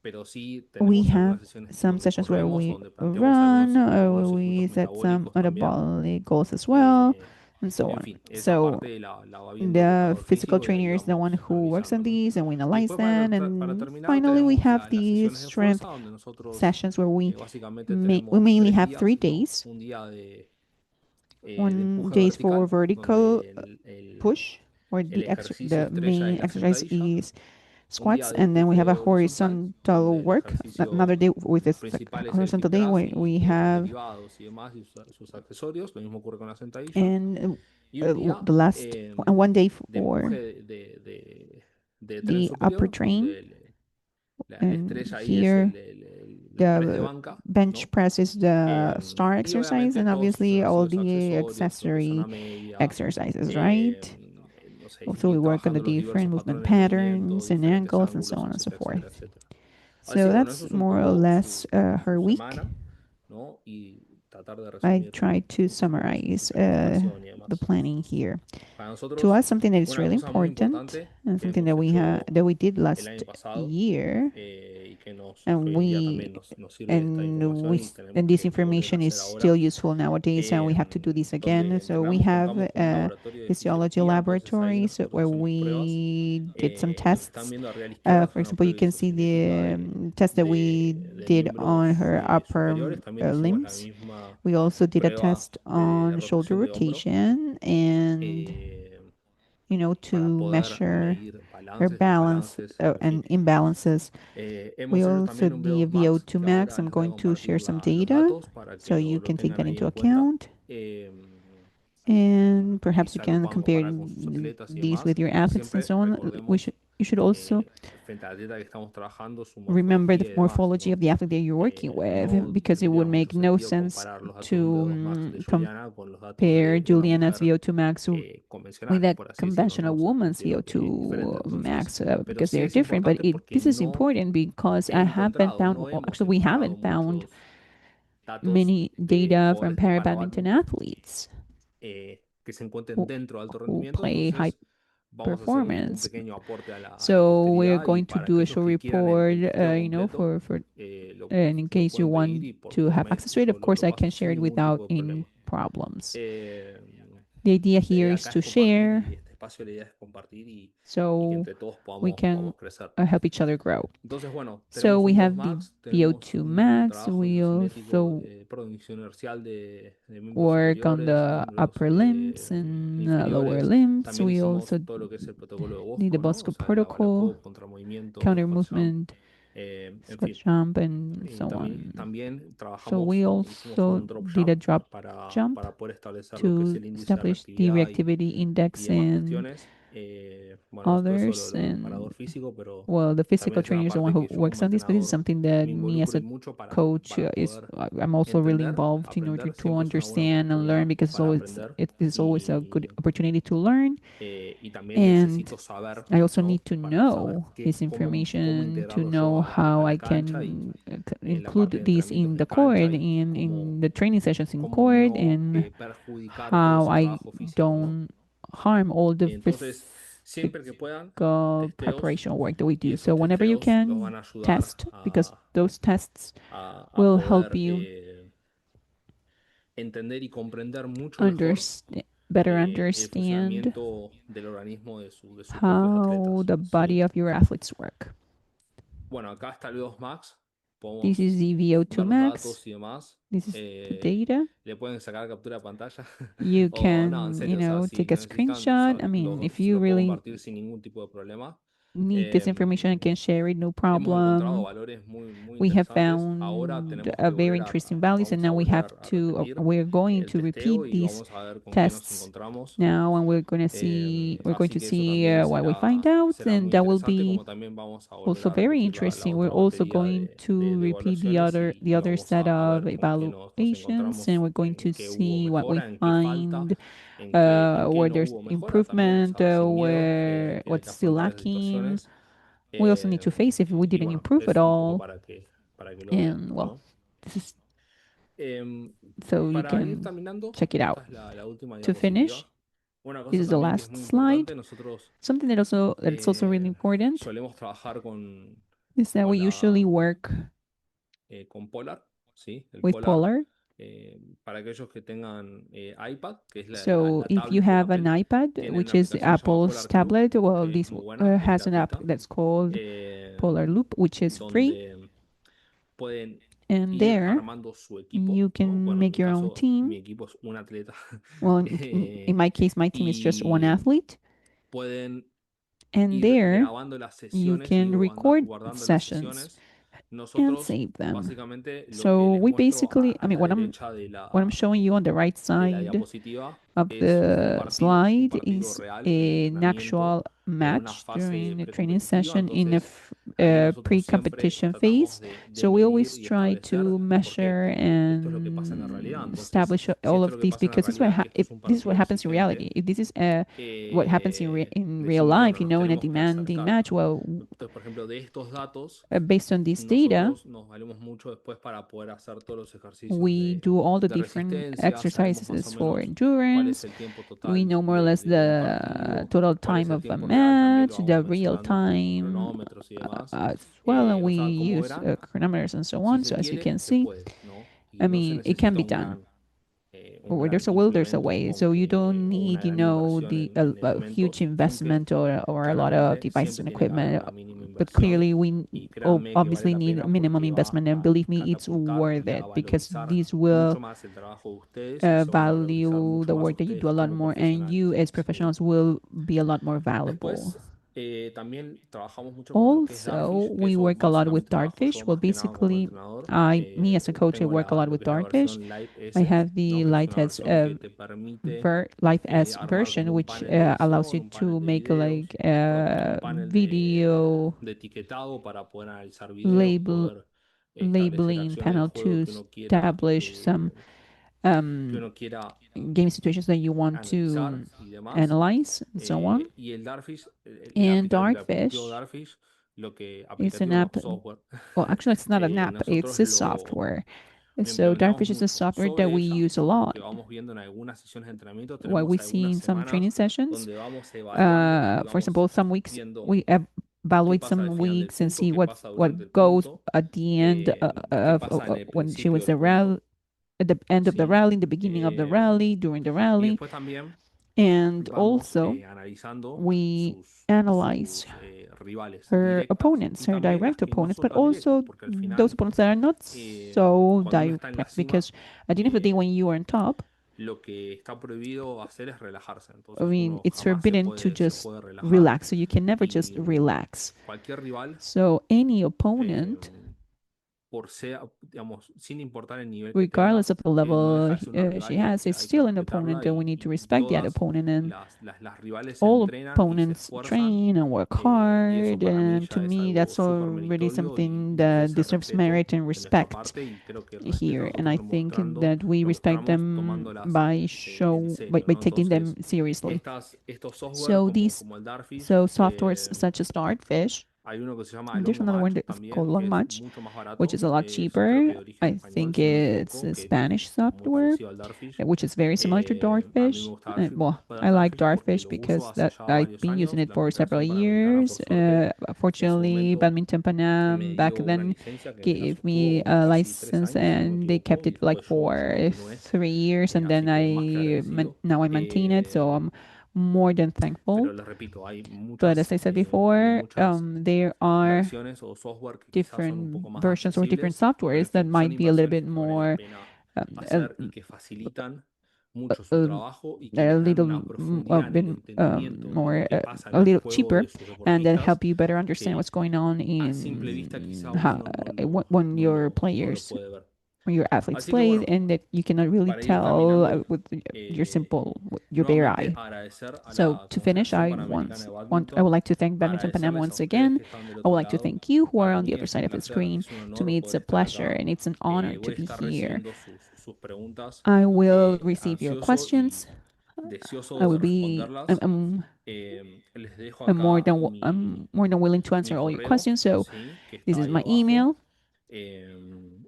pero sí we tenemos have algunas sesiones some donde sessions where corremos, we donde planteamos run, or where algunos we circuitos set some metabólicos también. metabolic goals as well, and so En on. fin, esa So parte la va viendo el the educador physical físico y ahí trainer is the one vamos who works on revisando, ¿no? these, and we Y analyze después them. para And terminar finally, we tenemos have las the sesiones de strength fuerza donde nosotros sessions where básicamente we tenemos mainly 3 have días, three ¿no? days. Un día de One empuje day is for vertical, vertical donde push, or el the ejercicio estrella es main la exercise sentadilla. is Un día squats, de and then we empuje have a horizontal, horizontal donde el work. ejercicio Another day with this principal es el horizontal hip day thrust where we y los have, derivados y demás y sus accesorios. Lo mismo ocurre con la sentadilla. and Y un día the last one day de for empuje de tren the upper superior, train, donde la and estrella ahí es here el press de the banca, bench ¿no? press is the star Y exercise, obviamente and todos sus obviously all ejercicios the accesorios, lo que es accessory zona media, exercises, right? no sé, So we ir work on the trabajando los different diversos movement patrones de movimiento, patterns and diferentes angles and so ángulos, on and so etcétera, etcétera, forth. etcétera. Así So que bueno, eso that's es un more or poco less su her week. semana, ¿no? Y tratar de I resumir try to su summarize planificación y the demás. planning here. Para To nosotros, us, something that is una really cosa muy important, importante and que something hemos that hecho we did el last año pasado year, y and hoy en día we también nos sirve esta información y and tenemos this que volver a information is hacer ahora, still useful nowadays, and we have to do this again. So we entrenamos, have contamos con un a laboratorio de physiology fisiología, entonces ahí laboratories nosotros where hacemos pruebas. we did some Lo que están tests. viendo arriba a la izquierda es For una example, you prueba can see isocinética the test that we de did on miembros her upper superiores. También hicimos la limbs. misma We also did a prueba test de on shoulder rotación de hombro, rotation and, eh, para to poder measure medir her balances, balance desbalances, en fin. and imbalances. We Hemos hecho also también un the V2 Max VO2 que max. ahora I'm les voy a going to share compartir some los data datos para so que you lo can take tengan that ahí into en cuenta. account. And perhaps you Quizá lo can podamos compare comparar con sus atletas y these demás. with your athletes and Siempre so on. recordemos You should also frente al atleta que estamos trabajando, su remember the morfología y demás, morphology ¿no? of the athlete that you're working with, No because it would tendría mucho make no sentido sense comparar los datos de un to V2 Max de Juliana con los datos compare de una Juliana's mujer VO2 max with convencional, a por así decirlo, ¿no? conventional O sea, woman's considero que es diferente. VO2 Entonces, max, pero because sí they're es different. But importante porque this is no important because he I haven't encontrado, found, no hemos actually, we encontrado haven't found muchos datos many de data from jugadores de para para badminton badminton athletes que se encuentren who, dentro de alto who rendimiento. play high Entonces, vamos a hacer un performance. pequeño aporte a la So we're posteridad y going to para do a aquellos short que quieran report, el testeo completo, for and in lo case you pueden pedir want y por to have mail access to it, yo of course, lo I paso can sin share it ningún tipo without de any problema. problems. Eh, The idea la here idea is acá to es compartir share y este espacio la idea es compartir y que so entre todos we can podamos crecer. help each other grow. Entonces, bueno, So tenemos we un V2 have the Max, tenemos VO2 un max. trabajo We isocinético, also perdón, inercial de miembros work on superiores, the miembros upper limbs and lower inferiores. limbs. También We hicimos also todo lo que es el protocolo de did the Bosco, ¿no? O Bosco sea, la protocol, balacó contra movimiento, counter squat jump, movement, en squat fin. jump, and Y so también, on. también So we trabajamos, hicimos also un drop did a jump drop jump para poder establecer lo que es to el índice de establish the reactividad reactivity y index demás in cuestiones. Bueno, todo eso others. lo del And parador físico, pero well, the physical también es una trainer is the one parte who que yo works como on this, but this is entrenador something that me me as involucro a y mucho coach para is poder I'm also really entender, involved in order aprender. to Siempre es una buena understand and learn, oportunidad because para aprender it is always a good y, opportunity to learn. y también And necesito saber, I also ¿no? need to Para saber know this cómo information to integrarlo yo know how a la I cancha can la parte include de these entrenamientos in de the court, cancha y in the training sessions in cómo court, no and perjudicar todo how ese I trabajo físico, ¿no? don't harm all the Entonces, siempre que puedan, testeos preparation work that we y do. esos So whenever you testeos los can van a ayudar test, because those tests a will help poder you entender y comprender mucho mejor understand better el understand funcionamiento del organismo de sus propios how atletas, the ¿sí? body of your athletes work. Bueno, acá está el V2 Max, This podemos is the VO2 ver los max. datos y demás. This is the data. Le pueden sacar captura de pantalla You o no, en can, serio, o sea, si take a lo necesitan, screenshot. I mean, if se you lo puedo really compartir sin ningún tipo de problema. need this information, I Em, can share it, no Hemos encontrado problem. valores muy We have interesantes. Ahora found tenemos a que very volver interesting values, and vamos a now we have volver a to, repetir we're going el to testeo repeat y these vamos a ver con qué nos tests encontramos. now, and we're going Así to que eso see también what we find out, será and muy that will interesante, be como también vamos a volver also a very repetir la interesting. We're otra also batería going to de repeat evaluaciones the y other vamos set a of ver con qué nos evaluations, and encontramos, we're going to en qué hubo see what we mejora, en qué falta, find, en qué where no there's hubo mejora también, o improvement, sea, sin miedo, where que hay que what's still afrontar esas lacking. situaciones. We also need to face if we Y didn't bueno, improve at es un poco all. para que lo vean, And well, ¿no? this is Em, so you para ir can terminando, check it out. esta es la última To finish, diapositiva. Una this cosa is the también que es last muy slide. importante, nosotros Something that's also really important solemos trabajar is that we usually work con Polar, ¿sí? El with Polar, Polar. para aquellos que tengan iPad, que es So la if you tablet de have an papel, iPad, tienen which una is aplicación llamada Apple's Polar Club, tablet, well, que es this muy buena, es has an app gratuita, that's called Polar Loop, which is free. donde pueden And ir there armando su equipo, you ¿no? can Bueno, en make mi your own caso, mi team. equipo es un atleta. Well, in my case, my team is just one Y athlete. pueden And ir there grabando las you sesiones y can ir record guardando las sessions sesiones. and Nosotros, save them. básicamente, lo que So les we muestro basically, I a mean, la derecha what I'm showing you on the right de la side diapositiva of es the un slide partido is real en an entrenamiento actual en una match fase during a training precompetitiva. session in Entonces, ahí nosotros siempre pre-competition tratamos phase. de So we medir always y try establecer to por qué, measure porque esto es lo que pasa en la realidad. and Entonces, establish si all esto es of lo que these, pasa en la because realidad, que esto es un this is what partido happens in reality. exigente, If this is what happens in real decimos, bueno, life, nos in a tenemos que demanding acercar. match, well, Entonces, por ejemplo, de estos datos, based on this data, nosotros nos valemos mucho después para poder hacer todos los ejercicios we do all the de different resistencia, sabemos más o exercises for menos cuál es endurance. el tiempo We total know more or less de un the partido, total cuál es time el of a tiempo también mat, lo vamos the real mensurando con time cronómetros y demás. as well, and O we sea, como use verán, chronometers and so si on. se So as you quiere, can se see, puede, ¿no? I Y no se mean, it can necesita be done. un Where gran there's a will, there's a implemento way. So you don't o una need, gran inversión the en a huge elementos, aunque investment or a lot of claramente devices siempre and tiene que haber equipment. una mínima But inversión clearly, y créanme que vale obviously la need a pena minimum porque va investment, and a believe me, it's catapultar worth y a it because valorizar these will mucho más el trabajo de ustedes y se van a valorizar value mucho the más work that you do ustedes a lot como more, and you profesionales, as sin duda. professionals will be a lot more valuable. Después, también trabajamos mucho con lo que es Also, Dartfish, que we eso work a lot with básicamente trabajo Dartfish. yo Well, más que nada como basically, entrenador. me as a coach, I Tengo work a lot lo with que es la Dartfish. versión Live I S, have the ¿no? Que es Light una S versión que te permite Life S armar como version, un which panel de allows edición, you un panel to de make videos, like un a panel video de etiquetado para poder analizar videos, label poder establecer labeling acciones de panel juego to establish some que um, uno quiera game situations that you want analizar to y demás. analyze and so on. Y el Darfish, And el aplicativo Dartfish Darfish, lo que is an aplicativo no, app. software, Well, actually, it's not an app; it's nosotros a software. lo So implementamos Dartfish is a mucho. software that Sobre we ella, use a lo lot. que vamos viendo en algunas sesiones de entrenamiento, What tenemos we see algunas in some training semanas sessions, donde vamos evaluando y for vamos example, some weeks viendo we qué evaluate pasa al some final del weeks and punto, see qué pasa what durante el goes punto, at the end qué of pasa en el when she principio was del the rally, punto, at the end of the ¿sí? rally, the beginning of the rally, during the Y rally, después también and vamos also analizando we analyze rivales her directas opponents, y her también las direct que no opponents, son but tan directas, also porque al those final, opponents that are not so cuando uno está en la direct, cima, because at the end of the day, when eh, you are on top, lo que está prohibido hacer es relajarse. I Entonces mean, uno it's jamás forbidden to se just puede relajar relax. So you can never just y relax. cualquier rival, So any eh, opponent, por sea, digamos, sin importar el nivel que tenga, regardless of the no level deja de ser una she rival y has, is hay que still an opponent, respetarla and we need to y respect that todas opponent. And las rivales se all entrenan y se opponents esfuerzan train and work y eso hard, para mí and to ya es me, algo that's súper already meritorio something y that ese deserves respeto merit and de nuestra respect parte y creo que el respeto here. And nosotros I think that we lo respect mostramos them tomándolas by en serio, by ¿no? taking them Entonces, seriously. estos software So these como el Darfish, softwares such as Dartfish. hay uno que se llama There's Long another one Match that's called también, que Long es Match, mucho más which barato, is a lot es creo que cheaper. de origen I español, think si no me it's equivoco, a que es Spanish muy software, parecido al Darfish. which is very similar to A mí me Dartfish. gusta Darfish, Well, I like Dartfish porque Dartfish lo uso because hace that ya I've varios been using años. it La for several Federación Panamericana, por years. suerte, en su Fortunately, momento Badminton me Panam dio back una then licencia que me la gave me sostuvo a casi 3 license, años, si no me and they equivoco, kept y it like después yo for continué. 3 years, and then Así que más que agradecido. now I maintain it, so I'm more than Pero thankful. les repito, But as I said before, muchas there are versiones o software que quizás son un different poco más versions or different accesibles, pero en softwares that fin, son might be a little inversiones bit que vale la more pena a, hacer y que facilitan a, mucho su a trabajo y que a les dan little una profundidad en el bit entendimiento de lo more que pasa en a el little juego cheaper, de sus and then deportistas, help you better understand que what's going on a simple vista quizá in uno when your no lo players puede ver. or your athletes Así que play, bueno, and that you cannot really para ir tell terminando, with eh, your bare nuevamente eye. agradecer a So la to finish, Confederación Panamericana de I would Badminton, like to thank Badminton Panam agradecerles a once ustedes again. que están del I would otro like to lado. thank you who are Para on the mí other es un side of the placer, screen. es un To honor me, it's poder a estar pleasure acá. and it's an honor Voy to a be estar here. recibiendo sus preguntas, I will receive your ansioso y questions. I deseoso will de be. responderlas. Les dejo I'm acá I'm more than willing to mi answer all your correo, questions. So ¿sí? Que this está is ahí my abajo. email. Em,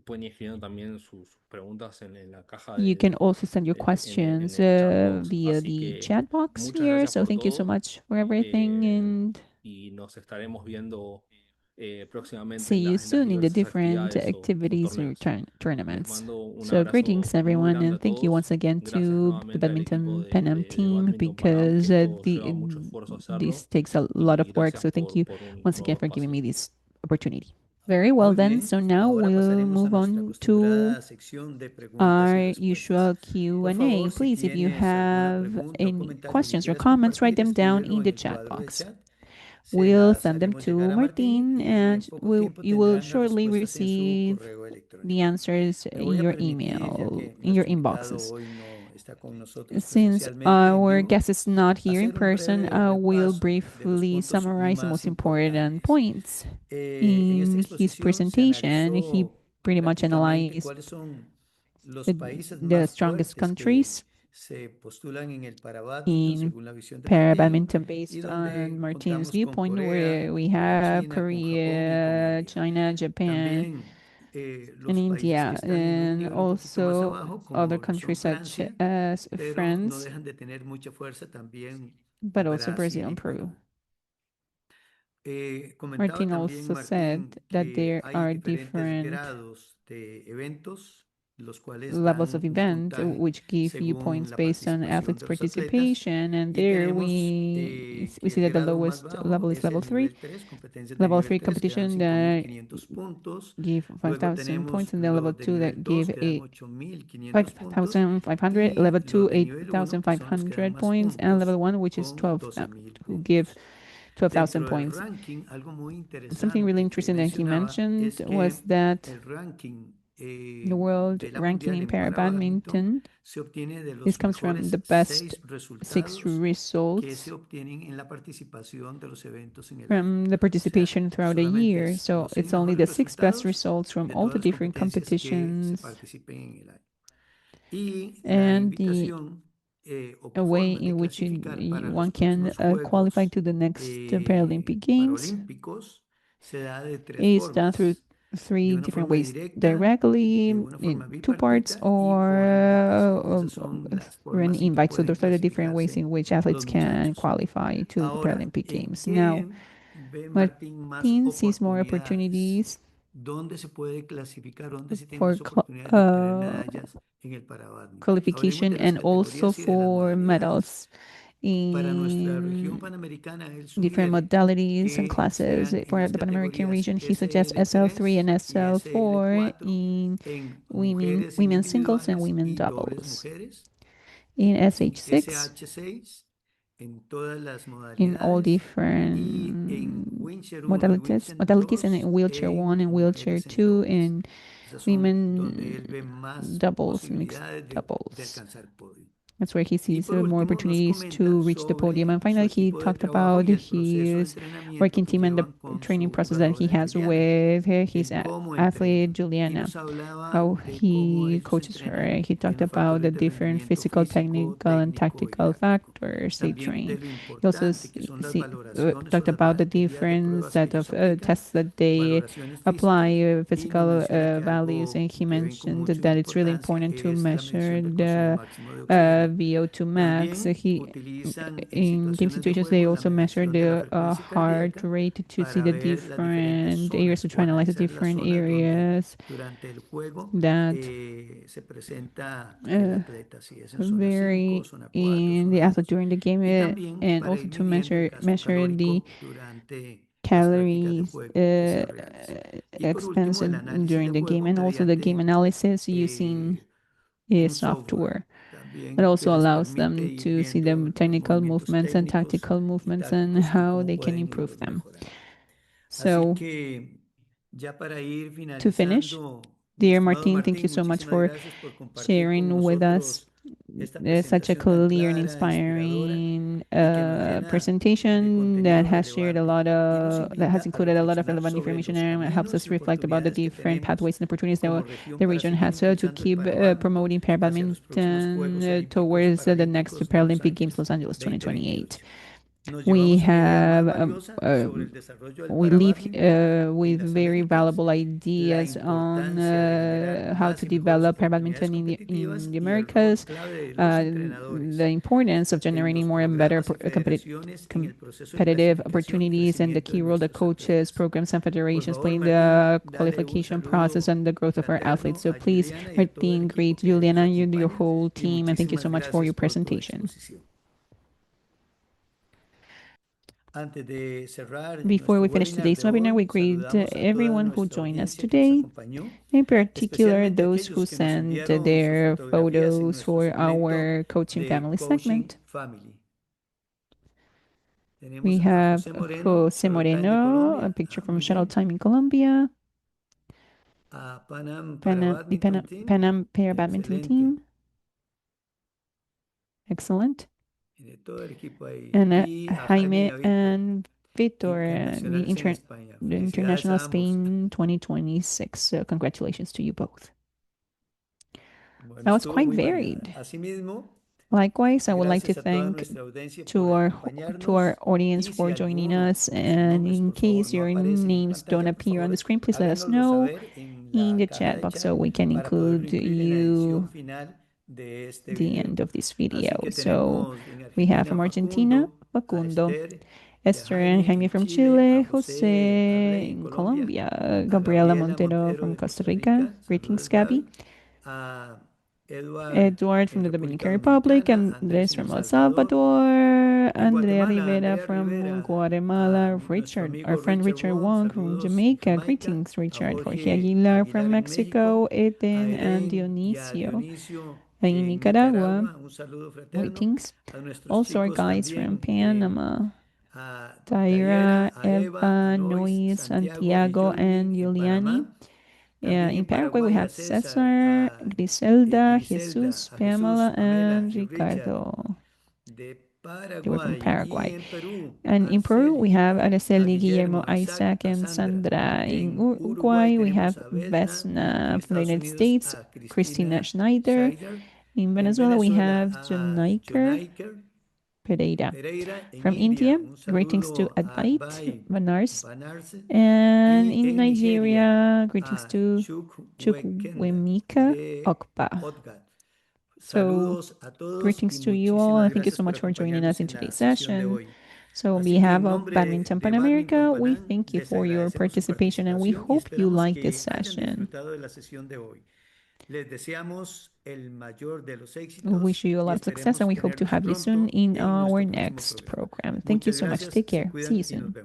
Pueden ir escribiendo también sus preguntas en la caja You can also send your questions en el chat box. via Así the que chat box muchas here. gracias So por thank you so todo much for everything, and y nos estaremos viendo próximamente see you en las soon in the diversas different actividades o activities or torneos. Les tournaments. mando un So greetings, abrazo muy everyone, grande and a thank you todos. once again Gracias to the nuevamente al equipo Badminton Panam de team, Badminton Panam, que because esto lleva mucho esfuerzo this hacerlo. takes a lot Y of work. gracias So thank you por un once again nuevo for giving espacio. me this opportunity. Very well then. So now we'll move on to our usual Q&A. Please, if you have any questions or comments, write them down in the chat box. We'll send them to Martin, and you will shortly receive the answers in your email, in your inboxes. Since our guest is not here in person, I will briefly summarize the most important points in his presentation. He pretty much analyzed the strongest countries in para badminton based on Martin's viewpoint, where we have Korea, China, Japan, and India, and also other countries such as France. but also Brazil and Peru. Martin also said that there are different levels of event which give you points based on athletes' participation, and there we see that the lowest level is level 3. Level 3 competition that give 5,000 points, and then level 2 that give 5,500, level 2 8,500 points, and level 1 which is 12 who give 12,000 points. Something really interesting that he mentioned was that the world ranking in para badminton, this comes from the best 6 results from the participation throughout a year. So it's only the 6 best results from all the different competitions, and a way in which one can qualify to the next Paralympic Games is done through 3 different ways: directly, in 2 parts, or through an invite. So those are the different ways in which athletes can qualify to the Paralympic Games. Now, Martin sees more opportunities for qualification and also for medals in different modalities and classes. For the Pan American region, he suggests SL3 and SL4 in women's singles and women doubles. In SH6, in all different modalities, and in wheelchair 1 and wheelchair 2, in women doubles, mixed doubles. That's where he sees more opportunities to reach the podium. And finally, he talked about his working team and the training process that he has with his athlete, Juliana, how he coaches her. He talked about the different physical, technical, and tactical factors they train. He also talked about the different set of tests that they apply, physical values, and he mentioned that it's really important to measure the VO2 max. In game situations, they also measure the heart rate to see the different areas, to try to analyze the different areas that vary in the athlete during the game, and also to measure the calories expended during the game, and also the game analysis using software. It also allows them to see the technical movements and tactical movements and how they can improve them. So, to finish, dear Martin, thank you so much for sharing with us such a clear and inspiring presentation that has included a lot of relevant information, and it helps us reflect about the different pathways and opportunities that the region has to keep promoting para badminton towards the next Paralympic Games, Los Angeles 2028. We have we leave with very valuable ideas on how to develop para badminton in the Americas, the importance of generating more and better competitive opportunities, and the key role that coaches, programs, and federations play in the qualification process and the growth of our athletes. So please, Martin, great, Juliana, you and your whole team, and thank you so much for your presentation. Before we finish today's webinar, we greet everyone who joined us today, in particular those who sent their photos for our coaching family segment. We have Jose Moreno, a picture from Shuttle Time in Colombia. Pan Am Pair Badminton Team. Excellent. And Jaime and Vitor, the International Spain 2026. So congratulations to you both. That was quite varied. Likewise, I would like to thank to our audience for joining us. And in case your names don't appear on the screen, please let us know in the chat box so we can include you the end of this video. So we have from Argentina, Facundo, Esther and Jaime from Chile, Jose in Colombia, Gabriela Montero from Costa Rica. Greetings, Gabby. Eduard from the Dominican Republic, Andres from El Salvador, Andrea Rivera from Guatemala, Richard, our friend Richard Wong from Jamaica. Greetings, Richard. Jorge Aguilar from Mexico, Eden and Dionisio in Nicaragua. Greetings. Also our guys from Panama. Taira, Eva, Noe, Santiago, and Giuliani. In Paraguay, we have Cesar, Griselda, Jesus, Pamela, and Ricardo. They were from Paraguay. And in Peru, we have Araceli, Guillermo, Isaac, and Sandra. In Uruguay, we have Vesna from the United States, Christina Schneider. In Venezuela, we have Jonaiker Pereira. From India, greetings to Advait Banars. And in Nigeria, greetings to Chukwemeka Okpa. So, greetings to you all, and thank you so much for joining us in today's session. So, on behalf of Badminton Pan America, we thank you for your participation, and we hope you like this session. We wish you a lot of success, and we hope to have you soon in our next program. Thank you so much. Take care. See you soon.